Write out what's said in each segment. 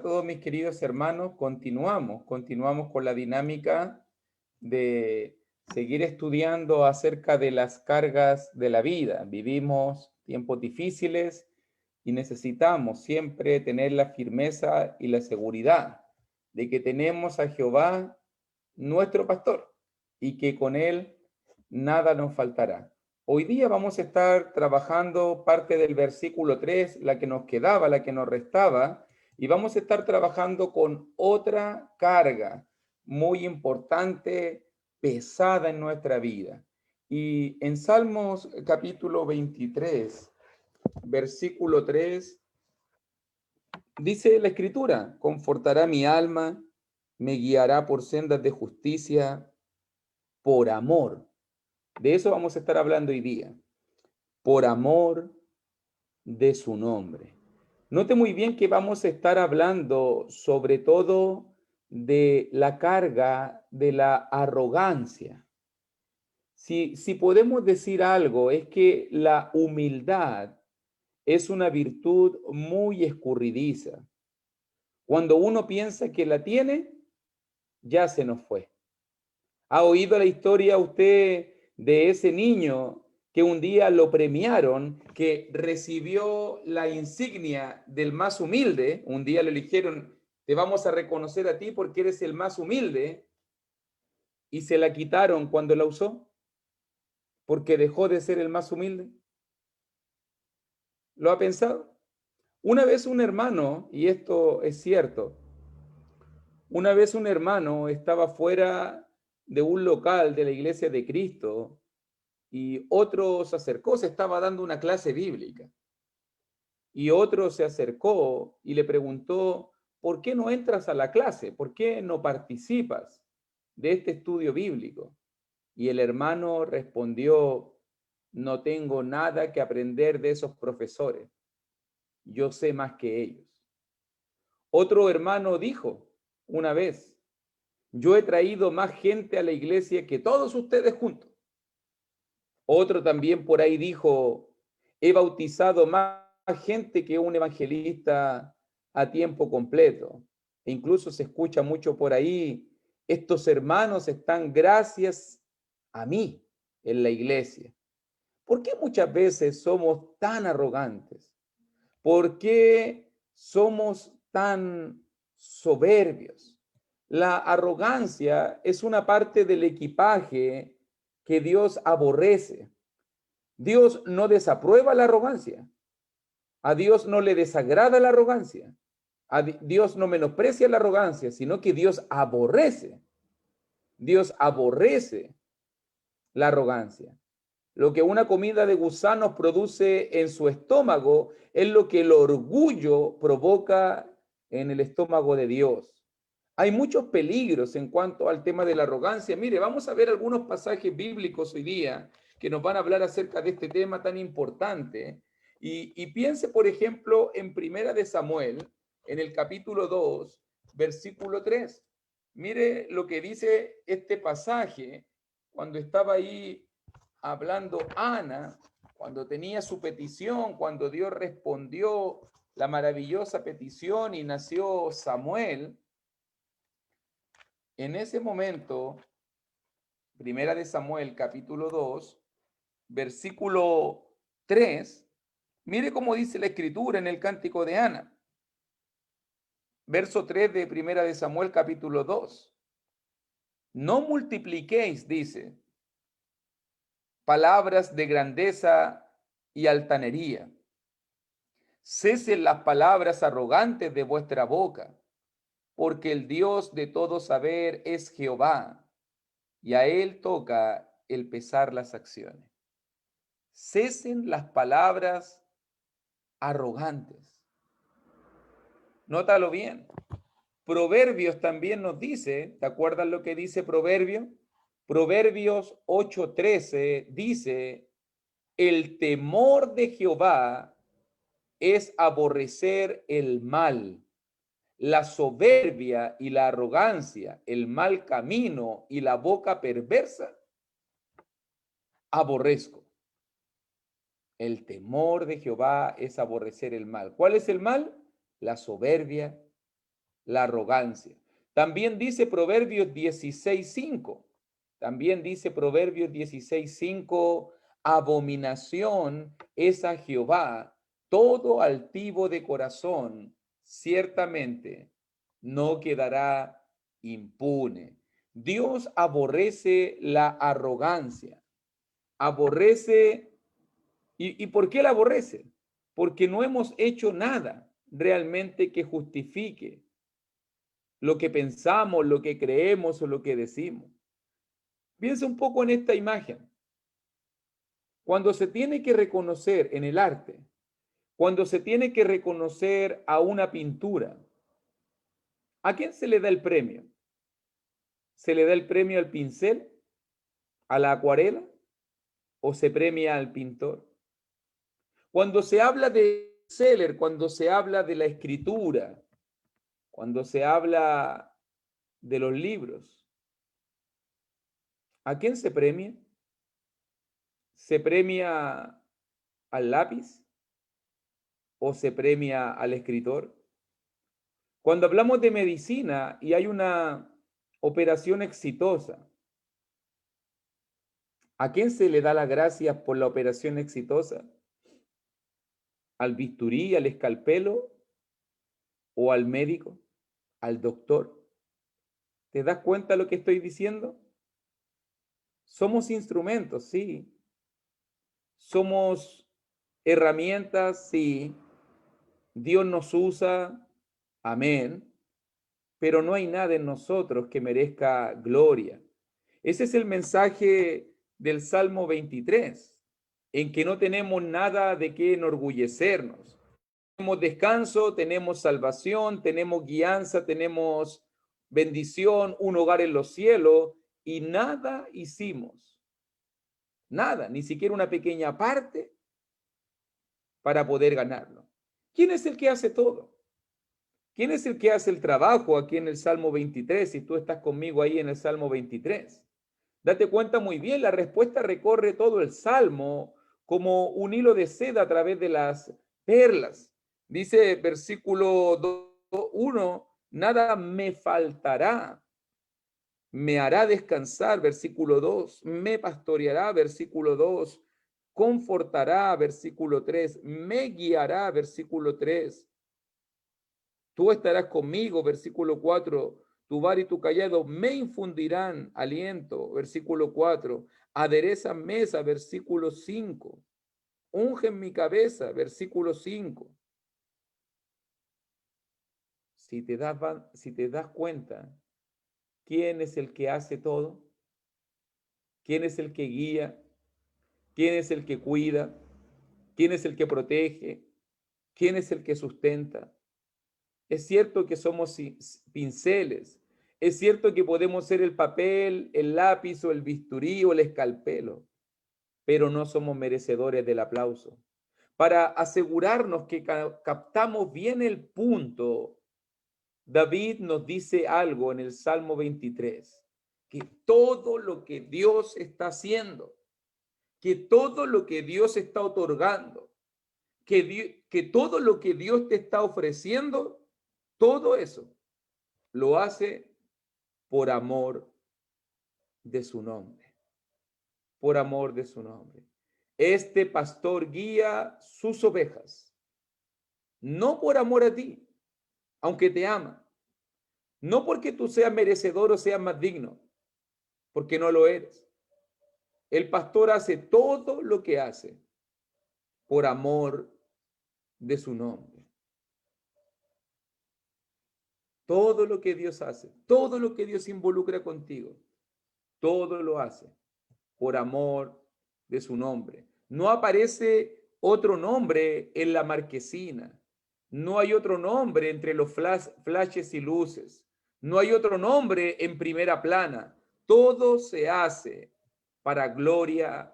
todos mis queridos hermanos. Continuamos con la dinámica de seguir estudiando acerca de las cargas de la vida. Vivimos tiempos difíciles y necesitamos siempre tener la firmeza y la seguridad de que tenemos a Jehová, nuestro pastor, y que con él nada nos faltará. Hoy día vamos a estar trabajando parte del versículo 3, la que nos quedaba, la que nos restaba, y vamos a estar trabajando con otra carga muy importante, pesada en nuestra vida. Y en Salmos capítulo 23, versículo 3, dice la Escritura: confortará mi alma, me guiará por sendas de justicia, por amor. De eso vamos a estar hablando hoy día. Por amor de su nombre. Note muy bien que vamos a estar hablando sobre todo de la carga de la arrogancia. Si podemos decir algo, es que la humildad es una virtud muy escurridiza. Cuando uno piensa que la tiene, ya se nos fue. ¿Ha oído la historia usted de ese niño que un día lo premiaron, que recibió la insignia del más humilde? Un día le dijeron: te vamos a reconocer a ti porque eres el más humilde, y se la quitaron cuando la usó, porque dejó de ser el más humilde. ¿Lo ha pensado? Una vez un hermano, y esto es cierto, una vez un hermano estaba fuera de un local de la Iglesia de Cristo y otro se acercó, se estaba dando una clase bíblica, y otro se acercó y le preguntó: ¿por qué no entras a la clase? ¿Por qué no participas de este estudio bíblico? Y el hermano respondió: no tengo nada que aprender de esos profesores, yo sé más que ellos. Otro hermano dijo una vez: yo he traído más gente a la iglesia que todos ustedes juntos. Otro también por ahí dijo: he bautizado más gente que un evangelista a tiempo completo. E incluso se escucha mucho por ahí: estos hermanos están gracias a mí en la iglesia. ¿Por qué muchas veces somos tan arrogantes? ¿Por qué somos tan soberbios? La arrogancia es una parte del equipaje que Dios aborrece. Dios no desaprueba la arrogancia. A Dios no le desagrada la arrogancia. A Dios no menosprecia la arrogancia, sino que Dios aborrece. Dios aborrece la arrogancia. Lo que una comida de gusanos produce en su estómago es lo que el orgullo provoca en el estómago de Dios. Hay muchos peligros en cuanto al tema de la arrogancia. Mire, vamos a ver algunos pasajes bíblicos hoy día que nos van a hablar acerca de este tema tan importante. Y piense, por ejemplo, en Primera de Samuel, en el capítulo 2, versículo 3. Mire lo que dice este pasaje cuando estaba ahí hablando Ana, cuando tenía su petición, cuando Dios respondió la maravillosa petición y nació Samuel. En ese momento, Primera de Samuel, capítulo 2, versículo 3, mire cómo dice la escritura en el cántico de Ana. Verso 3 de Primera de Samuel, capítulo 2. No multipliquéis, dice, palabras de grandeza y altanería. Cesen las palabras arrogantes de vuestra boca, porque el Dios de todo saber es Jehová, y a él toca el pesar las acciones. Cesen las palabras arrogantes. Nótalo bien. Proverbios también nos dice, ¿te acuerdas lo que dice Proverbio? Proverbios 8:13 dice: el temor de Jehová es aborrecer el mal, la soberbia y la arrogancia, el mal camino y la boca perversa, aborrezco. El temor de Jehová es aborrecer el mal. ¿Cuál es el mal? La soberbia la arrogancia. También dice Proverbios 16:5. También dice Proverbios 16:5, abominación es a Jehová todo altivo de corazón, ciertamente no quedará impune. Dios aborrece la arrogancia, aborrece, ¿y por qué la aborrece? Porque no hemos hecho nada realmente que justifique lo que pensamos, lo que creemos o lo que decimos. Piensa un poco en esta imagen. Cuando se tiene que reconocer en el arte, cuando se tiene que reconocer a una pintura, ¿a quién se le da el premio? ¿Se le da el premio al pincel, a la acuarela o se premia al pintor? Cuando se habla de Seller, cuando se habla de la escritura, cuando se habla de los libros, ¿a quién se premia? ¿Se premia al lápiz o se premia al escritor? Cuando hablamos de medicina y hay una operación exitosa, ¿a quién se le da las gracias por la operación exitosa? ¿Al bisturí, al escalpelo o al médico, al doctor? ¿Te das cuenta de lo que estoy diciendo? Somos instrumentos, sí. Somos herramientas, sí. Dios nos usa, amén. Pero no hay nada en nosotros que merezca gloria. Ese es el mensaje del Salmo 23, en que no tenemos nada de qué enorgullecernos. Tenemos descanso, tenemos salvación, tenemos guianza, tenemos bendición, un hogar en los cielos, y nada hicimos, nada, ni siquiera una pequeña parte para poder ganarlo. ¿Quién es el que hace todo? ¿Quién es el que hace el trabajo aquí en el Salmo 23? Si tú estás conmigo ahí en el Salmo 23. Date cuenta muy bien, la respuesta recorre todo el Salmo como un hilo de seda a través de las perlas. Dice versículo 1, nada me faltará, me hará descansar, versículo 2, me pastoreará, versículo 2, confortará, versículo 3, me guiará, versículo 3. Tú estarás conmigo, versículo 4. Tu vara y tu callado me infundirán aliento, versículo 4. Adereza mesa, versículo 5. Unge mi cabeza, versículo 5. Si te das cuenta, ¿quién es el que hace todo? ¿Quién es el que guía? ¿Quién es el que cuida? ¿Quién es el que protege? ¿Quién es el que sustenta? Es cierto que somos pinceles. Es cierto que podemos ser el papel, el lápiz o el bisturí o el escalpelo, pero no somos merecedores del aplauso. Para asegurarnos que captamos bien el punto, David nos dice algo en el Salmo 23, que todo lo que Dios está haciendo, que todo lo que Dios está otorgando, que todo lo que Dios te está ofreciendo, todo eso lo hace por amor de su nombre, por amor de su nombre. Este pastor guía sus ovejas, no por amor a ti, aunque te ama, no porque tú seas merecedor o seas más digno, porque no lo eres. El pastor hace todo lo que hace por amor de su nombre. Todo lo que Dios hace, todo lo que Dios involucra contigo, todo lo hace por amor de su nombre. No aparece otro nombre en la marquesina. No hay otro nombre entre los flashes y luces. No hay otro nombre en primera plana. Todo se hace para gloria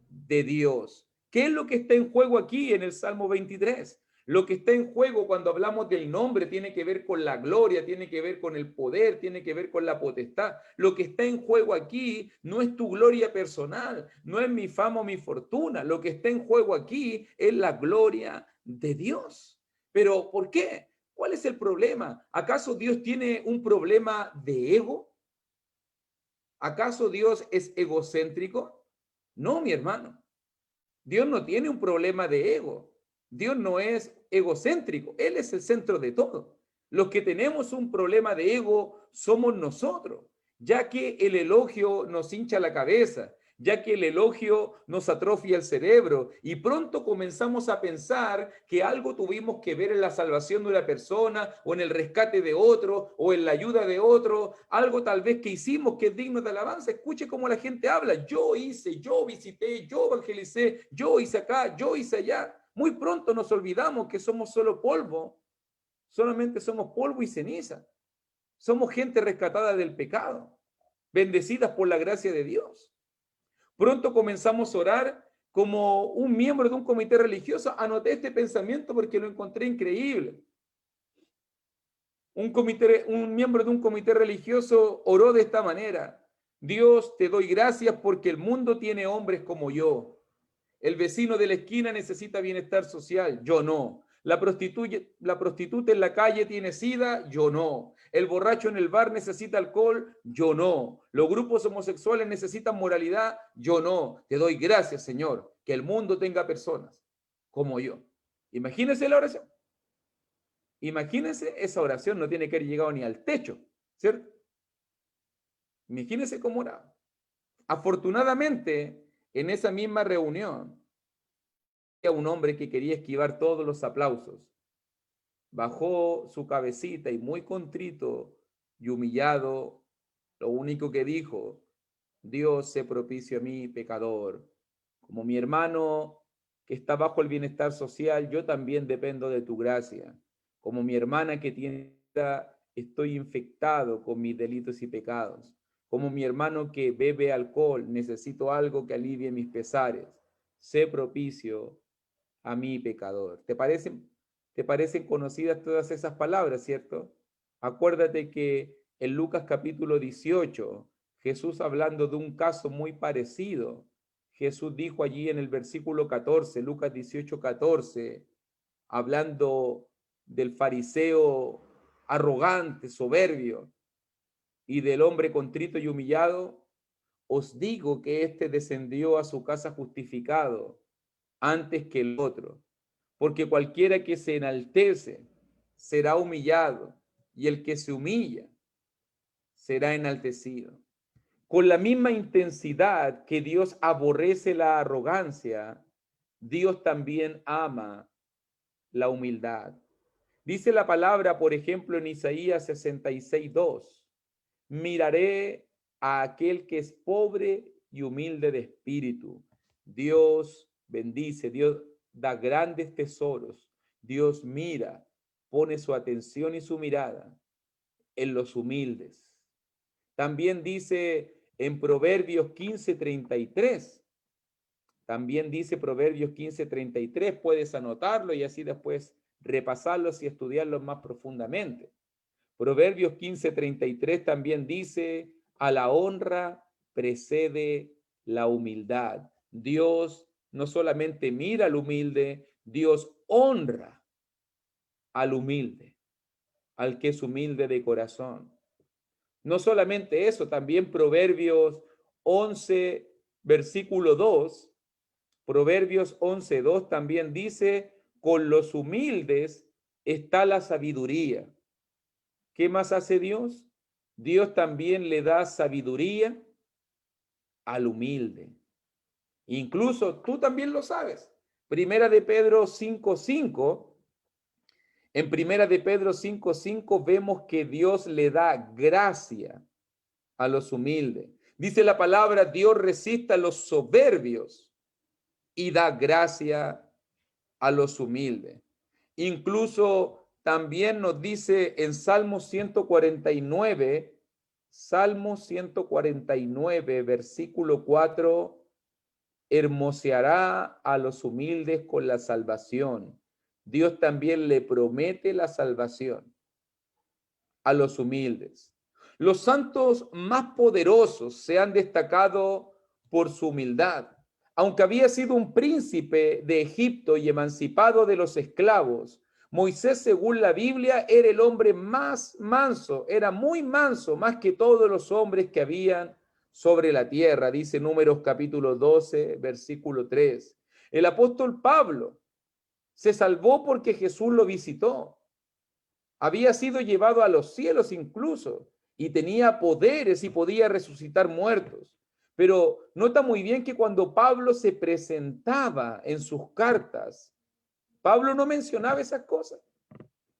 de Dios. ¿Qué es lo que está en juego aquí en el Salmo 23? Lo que está en juego cuando hablamos del nombre tiene que ver con la gloria, tiene que ver con el poder, tiene que ver con la potestad. Lo que está en juego aquí no es tu gloria personal, no es mi fama o mi fortuna. Lo que está en juego aquí es la gloria de Dios. ¿Pero por qué? ¿Cuál es el problema? ¿Acaso Dios tiene un problema de ego? ¿Acaso Dios es egocéntrico? No, mi hermano. Dios no tiene un problema de ego. Dios no es egocéntrico. Él es el centro de todo. Los que tenemos un problema de ego somos nosotros, ya que el elogio nos hincha la cabeza, ya que el elogio nos atrofia el cerebro y pronto comenzamos a pensar que algo tuvimos que ver en la salvación de una persona o en el rescate de otro o en la ayuda de otro, algo tal vez que hicimos que es digno de alabanza. Escuche cómo la gente habla: yo hice, yo visité, yo evangelicé, yo hice acá, yo hice allá. Muy pronto nos olvidamos que somos solo polvo, solamente somos polvo y ceniza. Somos gente rescatada del pecado, bendecidas por la gracia de Dios. Pronto comenzamos a orar como un miembro de un comité religioso. Anoté este pensamiento porque lo encontré increíble. Un miembro de un comité religioso oró de esta manera: Dios, te doy gracias porque el mundo tiene hombres como yo. El vecino de la esquina necesita bienestar social, yo no. La prostituta en la calle tiene sida, yo no. El borracho en el bar necesita alcohol, yo no. Los grupos homosexuales necesitan moralidad, yo no. Te doy gracias, Señor, que el mundo tenga personas como yo. Imagínense la oración. Imagínense esa oración, no tiene que haber llegado ni al techo, ¿cierto? Imagínense cómo oraba. Afortunadamente, en esa misma reunión, había un hombre que quería esquivar todos los aplausos. Bajó su cabecita y muy contrito y humillado, lo único que dijo: Dios se propicio a mí, pecador. Como mi hermano que está bajo el bienestar social, yo también dependo de tu gracia. Como mi hermana que tiene, estoy infectado con mis delitos y pecados. Como mi hermano que bebe alcohol, necesito algo que alivie mis pesares. Sé propicio a mí, pecador. ¿Te parecen conocidas todas esas palabras, cierto? Acuérdate que en Lucas capítulo 18, Jesús, hablando de un caso muy parecido, Jesús dijo allí en el versículo 14, Lucas 18, 14, hablando del fariseo arrogante, soberbio, y del hombre contrito y humillado: os digo que éste descendió a su casa justificado antes que el otro, porque cualquiera que se enaltece será humillado, y el que se humilla será enaltecido. Con la misma intensidad que Dios aborrece la arrogancia, Dios también ama la humildad. Dice la palabra, por ejemplo, en Isaías 66:2, miraré a aquel que es pobre y humilde de espíritu. Dios bendice, Dios da grandes tesoros. Dios mira, pone su atención y su mirada en los humildes. También dice en Proverbios 15:33. También dice Proverbios 15:33. Puedes anotarlo y así después repasarlos y estudiarlos más profundamente. Proverbios 15:33 también dice: a la honra precede la humildad. Dios no solamente mira al humilde, Dios honra al humilde, al que es humilde de corazón. No solamente eso, también Proverbios 11, versículo 2, Proverbios 11:2 también dice: con los humildes está la sabiduría. ¿Qué más hace Dios? Dios también le da sabiduría al humilde. Incluso tú también lo sabes. Primera de Pedro 5:5. En Primera de Pedro 5:5 vemos que Dios le da gracia a los humildes. Dice la palabra: Dios resiste a los soberbios y da gracia a los humildes. Incluso también nos dice en Salmo 149, versículo 4, hermoseará a los humildes con la salvación. Dios también le promete la salvación a los humildes. Los santos más poderosos se han destacado por su humildad. Aunque había sido un príncipe de Egipto y emancipado de los esclavos, Moisés, según la Biblia, era el hombre más manso, era muy manso, más que todos los hombres que habían sobre la tierra, dice Números capítulo 12, versículo 3. El apóstol Pablo se salvó porque Jesús lo visitó. Había sido llevado a los cielos incluso y tenía poderes y podía resucitar muertos. Pero nota muy bien que cuando Pablo se presentaba en sus cartas, Pablo no mencionaba esas cosas.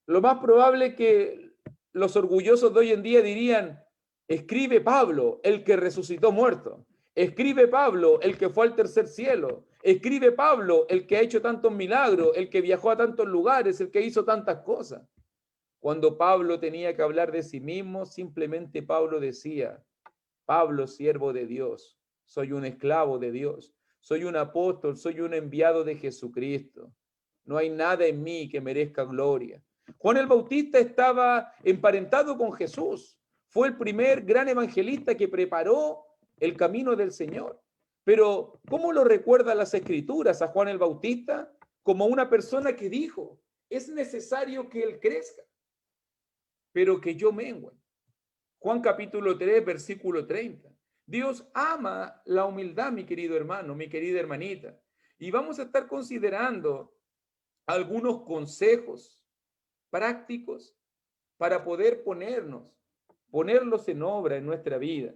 Lo más probable es que los orgullosos de hoy en día dirían, escribe Pablo, el que resucitó muerto. Escribe Pablo, el que fue al tercer cielo. Escribe Pablo, el que ha hecho tantos milagros, el que viajó a tantos lugares, el que hizo tantas cosas. Cuando Pablo tenía que hablar de sí mismo, simplemente Pablo decía, Pablo, siervo de Dios, soy un esclavo de Dios, soy un apóstol, soy un enviado de Jesucristo. No hay nada en mí que merezca gloria. Juan el Bautista estaba emparentado con Jesús. Fue el primer gran evangelista que preparó el camino del Señor. Pero, ¿cómo lo recuerdan las Escrituras a Juan el Bautista? Como una persona que dijo, es necesario que él crezca, pero que yo mengüe. Juan capítulo 3, versículo 30. Dios ama la humildad, mi querido hermano, mi querida hermanita. Y vamos a estar considerando algunos consejos prácticos para poder ponerlos en obra en nuestra vida.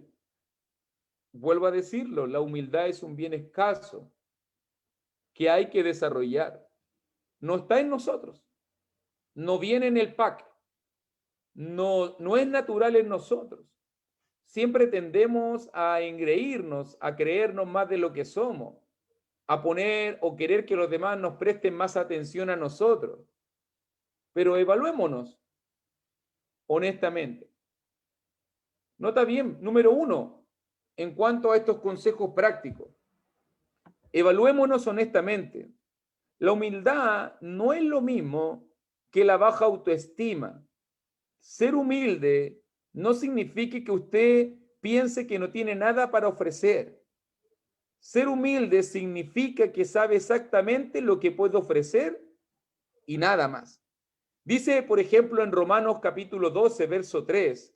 Vuelvo a decirlo, la humildad es un bien escaso que hay que desarrollar. No está en nosotros, no viene en el pack, no es natural en nosotros. Siempre tendemos a engreírnos, a creernos más de lo que somos, a poner o querer que los demás nos presten más atención a nosotros. Pero evaluémonos honestamente. Nota bien, número 1, en cuanto a estos consejos prácticos. Evaluémonos honestamente. La humildad no es lo mismo que la baja autoestima. Ser humilde no significa que usted piense que no tiene nada para ofrecer. Ser humilde significa que sabe exactamente lo que puede ofrecer y nada más. Dice, por ejemplo, en Romanos capítulo 12, verso 3.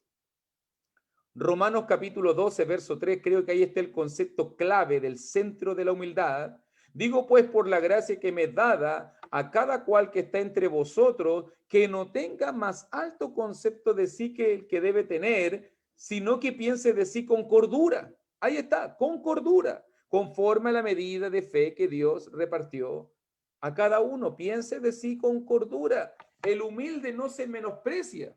Romanos capítulo 12, verso 3, creo que ahí está el concepto clave del centro de la humildad. Digo pues por la gracia que me es dada a cada cual que está entre vosotros, que no tenga más alto concepto de sí que el que debe tener, sino que piense de sí con cordura. Ahí está, con cordura, conforme a la medida de fe que Dios repartió a cada uno. Piense de sí con cordura. El humilde no se menosprecia,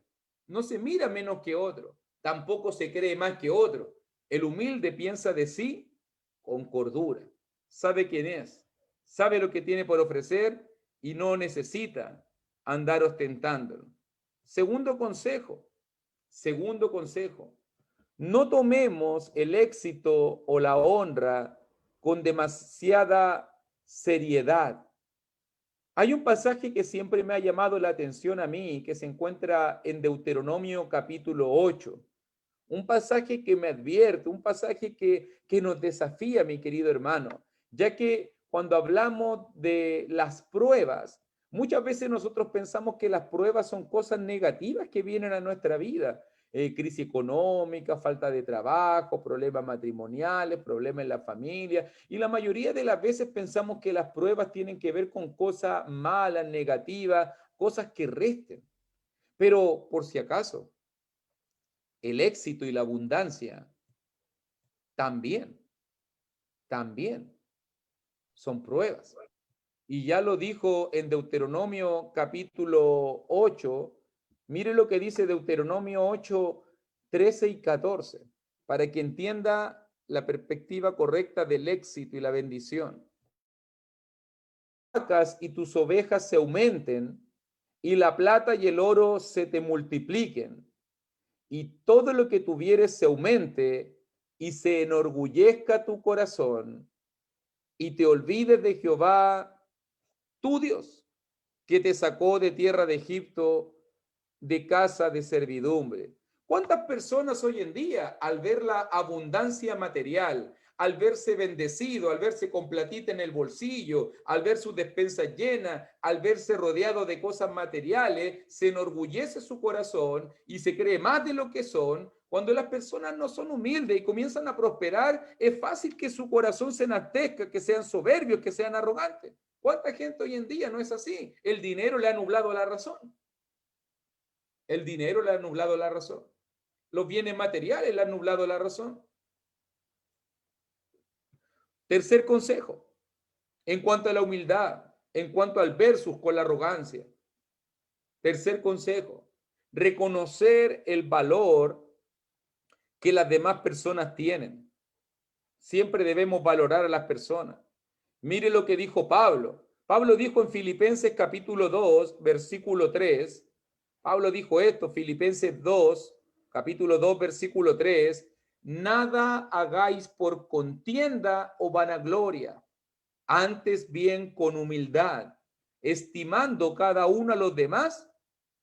no se mira menos que otro, tampoco se cree más que otro. El humilde piensa de sí con cordura. Sabe quién es, sabe lo que tiene por ofrecer y no necesita andar ostentándolo. Segundo consejo, no tomemos el éxito o la honra con demasiada seriedad. Hay un pasaje que siempre me ha llamado la atención a mí, que se encuentra en Deuteronomio capítulo 8. Un pasaje que me advierte, un pasaje que nos desafía, mi querido hermano, ya que cuando hablamos de las pruebas, muchas veces nosotros pensamos que las pruebas son cosas negativas que vienen a nuestra vida. Crisis económica, falta de trabajo, problemas matrimoniales, problemas en la familia. Y la mayoría de las veces pensamos que las pruebas tienen que ver con cosas malas, negativas, cosas que resten. Pero por si acaso, el éxito y la abundancia también son pruebas. Y ya lo dijo en Deuteronomio capítulo 8. Mire lo que dice Deuteronomio 8, 13 y 14, para que entienda la perspectiva correcta del éxito y la bendición. Y tus ovejas se aumenten, y la plata y el oro se te multipliquen, y todo lo que tuvieres se aumente, y se enorgullezca tu corazón, y te olvides de Jehová, tu Dios, que te sacó de tierra de Egipto, de casa de servidumbre. ¿Cuántas personas hoy en día, al ver la abundancia material, al verse bendecido, al verse con platita en el bolsillo, al ver su despensa llena, al verse rodeado de cosas materiales, se enorgullece su corazón y se cree más de lo que son. Cuando las personas no son humildes y comienzan a prosperar, es fácil que su corazón se enaltezca, que sean soberbios, que sean arrogantes. ¿Cuánta gente hoy en día no es así? El dinero le ha nublado la razón. El dinero le ha nublado la razón. Los bienes materiales le han nublado la razón. Tercer consejo, en cuanto a la humildad, en cuanto al versus con la arrogancia. Tercer consejo, reconocer el valor que las demás personas tienen. Siempre debemos valorar a las personas. Mire lo que dijo Pablo. Pablo dijo en Filipenses capítulo 2, versículo 3. Pablo dijo esto, Filipenses 2, capítulo 2, versículo 3. Nada hagáis por contienda o vanagloria, antes bien con humildad, estimando cada uno a los demás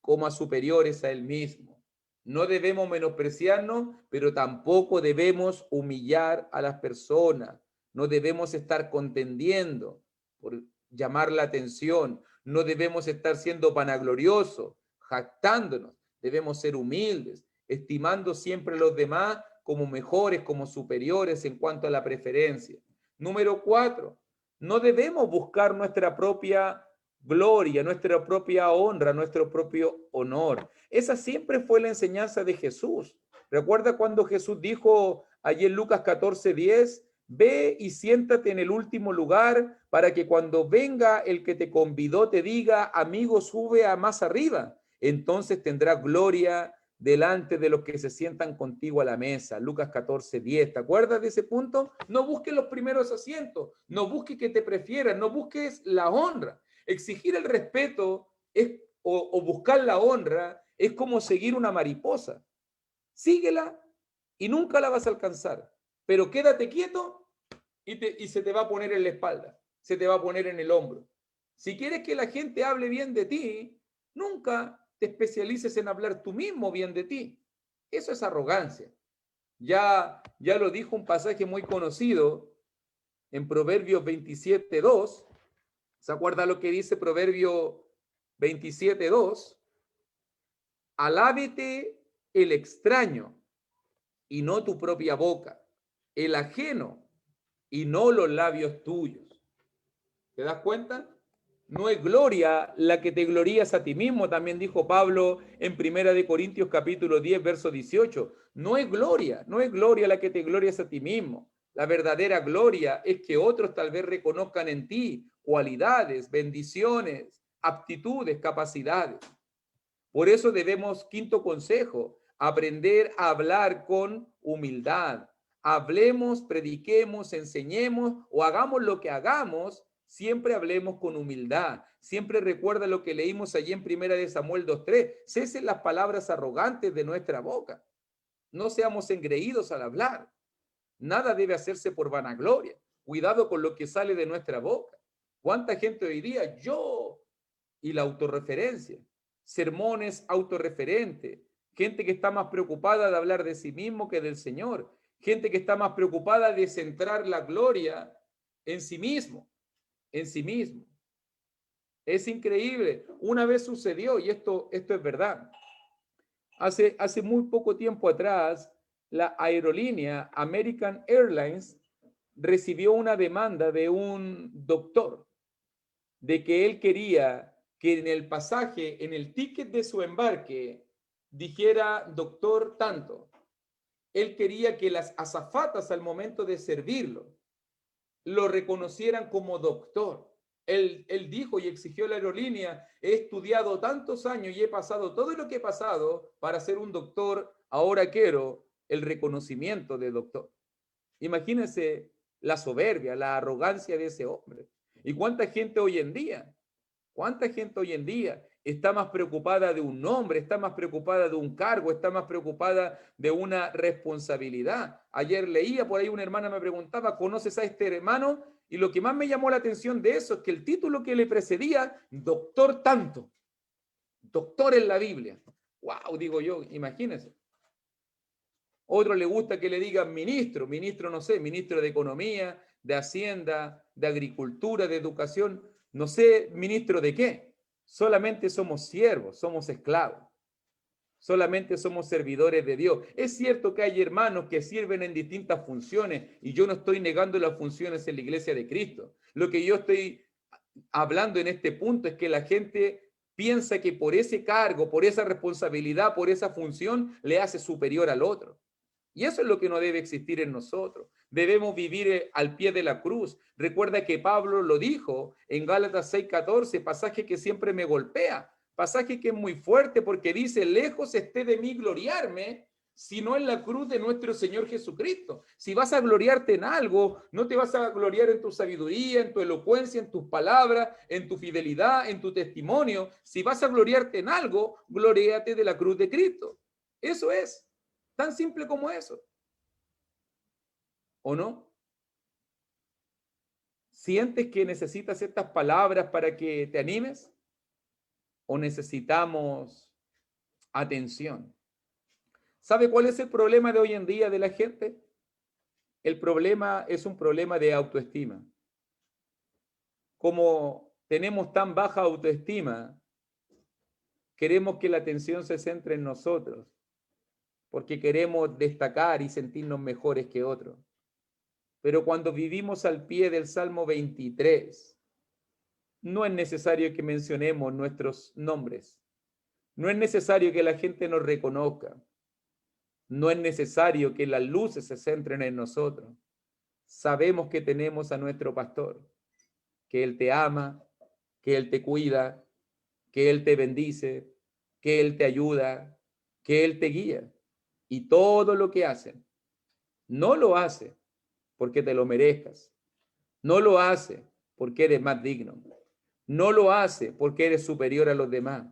como a superiores a él mismo. No debemos menospreciarnos, pero tampoco debemos humillar a las personas. No debemos estar contendiendo por llamar la atención. No debemos estar siendo vanagloriosos, jactándonos. Debemos ser humildes, estimando siempre a los demás como mejores, como superiores en cuanto a la preferencia. Número 4, no debemos buscar nuestra propia gloria, nuestra propia honra, nuestro propio honor. Esa siempre fue la enseñanza de Jesús. Recuerda cuando Jesús dijo allí en Lucas 14:10, ve y siéntate en el último lugar para que cuando venga el que te convidó te diga, amigo, sube a más arriba. Entonces tendrás gloria delante de los que se sientan contigo a la mesa. Lucas 14:10. ¿Te acuerdas de ese punto? No busques los primeros asientos, no busques que te prefieran, no busques la honra. Exigir el respeto o buscar la honra es como seguir una mariposa. Síguela y nunca la vas a alcanzar, pero quédate quieto y se te va a poner en la espalda, se te va a poner en el hombro. Si quieres que la gente hable bien de ti, nunca te especialices en hablar tú mismo bien de ti. Eso es arrogancia. Ya lo dijo un pasaje muy conocido en Proverbios 27:2. ¿Se acuerda lo que dice Proverbio 27:2? Alábete el extraño y no tu propia boca, el ajeno y no los labios tuyos. ¿Te das cuenta? No es gloria la que te glorías a ti mismo, también dijo Pablo en 1 Corintios capítulo 10, verso 18. No es gloria la que te glorias a ti mismo. La verdadera gloria es que otros tal vez reconozcan en ti cualidades, bendiciones, aptitudes, capacidades. Por eso debemos, quinto consejo, aprender a hablar con humildad. Hablemos, prediquemos, enseñemos o hagamos lo que hagamos, siempre hablemos con humildad. Siempre recuerda lo que leímos allí en 1 Samuel 2:3. Cesen las palabras arrogantes de nuestra boca. No seamos engreídos al hablar. Nada debe hacerse por vanagloria. Cuidado con lo que sale de nuestra boca. ¿Cuánta gente hoy día? Yo y la autorreferencia. Sermones autorreferentes. Gente que está más preocupada de hablar de sí mismo que del Señor. Gente que está más preocupada de centrar la gloria en sí mismo. En sí mismo. Es increíble. Una vez sucedió, y esto es verdad. Hace muy poco tiempo atrás, la aerolínea American Airlines recibió una demanda de un doctor de que él quería que en el pasaje, en el ticket de su embarque, dijera doctor tanto. Él quería que las azafatas al momento de servirlo lo reconocieran como doctor. Él dijo y exigió a la aerolínea, he estudiado tantos años y he pasado todo lo que he pasado para ser un doctor, ahora quiero el reconocimiento de doctor. Imagínense la soberbia, la arrogancia de ese hombre. ¿Y cuánta gente hoy en día? ¿Cuánta gente hoy en día está más preocupada de un nombre, está más preocupada de un cargo, está más preocupada de una responsabilidad? Ayer leía por ahí una hermana me preguntaba, ¿conoces a este hermano? Y lo que más me llamó la atención de eso es que el título que le precedía, doctor tanto, doctor en la Biblia. Wow, digo yo, imagínense. Otro le gusta que le digan ministro, ministro, no sé, ministro de Economía, de Hacienda, de Agricultura, de Educación, no sé, ministro de qué. Solamente somos siervos, somos esclavos. Solamente somos servidores de Dios. Es cierto que hay hermanos que sirven en distintas funciones y yo no estoy negando las funciones en la iglesia de Cristo. Lo que yo estoy hablando en este punto es que la gente piensa que por ese cargo, por esa responsabilidad, por esa función, le hace superior al otro. Y eso es lo que no debe existir en nosotros. Debemos vivir al pie de la cruz. Recuerda que Pablo lo dijo en Gálatas 6:14, pasaje que siempre me golpea, pasaje que es muy fuerte porque dice, lejos esté de mí gloriarme, sino en la cruz de nuestro Señor Jesucristo. Si vas a gloriarte en algo, no te vas a gloriar en tu sabiduría, en tu elocuencia, en tus palabras, en tu fidelidad, en tu testimonio. Si vas a gloriarte en algo, gloríate de la cruz de Cristo. Eso es. Tan simple como eso. ¿O no? ¿Sientes que necesitas estas palabras para que te animes? ¿O necesitamos atención? ¿Sabe cuál es el problema de hoy en día de la gente? El problema es un problema de autoestima. Como tenemos tan baja autoestima, queremos que la atención se centre en nosotros, porque queremos destacar y sentirnos mejores que otros. Pero cuando vivimos al pie del Salmo 23, no es necesario que mencionemos nuestros nombres. No es necesario que la gente nos reconozca. No es necesario que las luces se centren en nosotros. Sabemos que tenemos a nuestro pastor, que Él te ama, que Él te cuida, que Él te bendice, que Él te ayuda, que Él te guía. Y todo lo que hacen, no lo hace porque te lo merezcas. No lo hace porque eres más digno. No lo hace porque eres superior a los demás.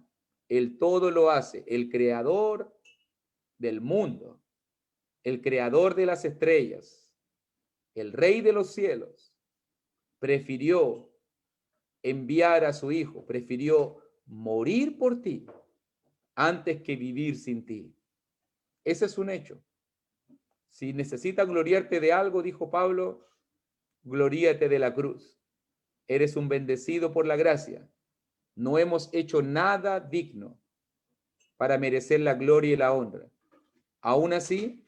Él todo lo hace. El creador del mundo, el creador de las estrellas, el rey de los cielos, prefirió enviar a su hijo, prefirió morir por ti antes que vivir sin ti. Ese es un hecho. Si necesitas gloriarte de algo, dijo Pablo, gloríate de la cruz. Eres un bendecido por la gracia. No hemos hecho nada digno para merecer la gloria y la honra. Aún así,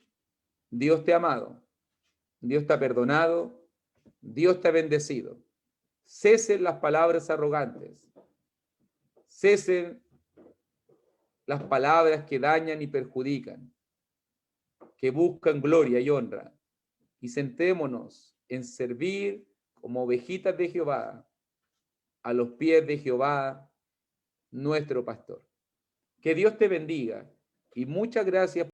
Dios te ha amado, Dios te ha perdonado, Dios te ha bendecido. Cesen las palabras arrogantes, cesen las palabras que dañan y perjudican, que buscan gloria y honra, y sentémonos en servir como ovejitas de Jehová, a los pies de Jehová, nuestro pastor. Que Dios te bendiga y muchas gracias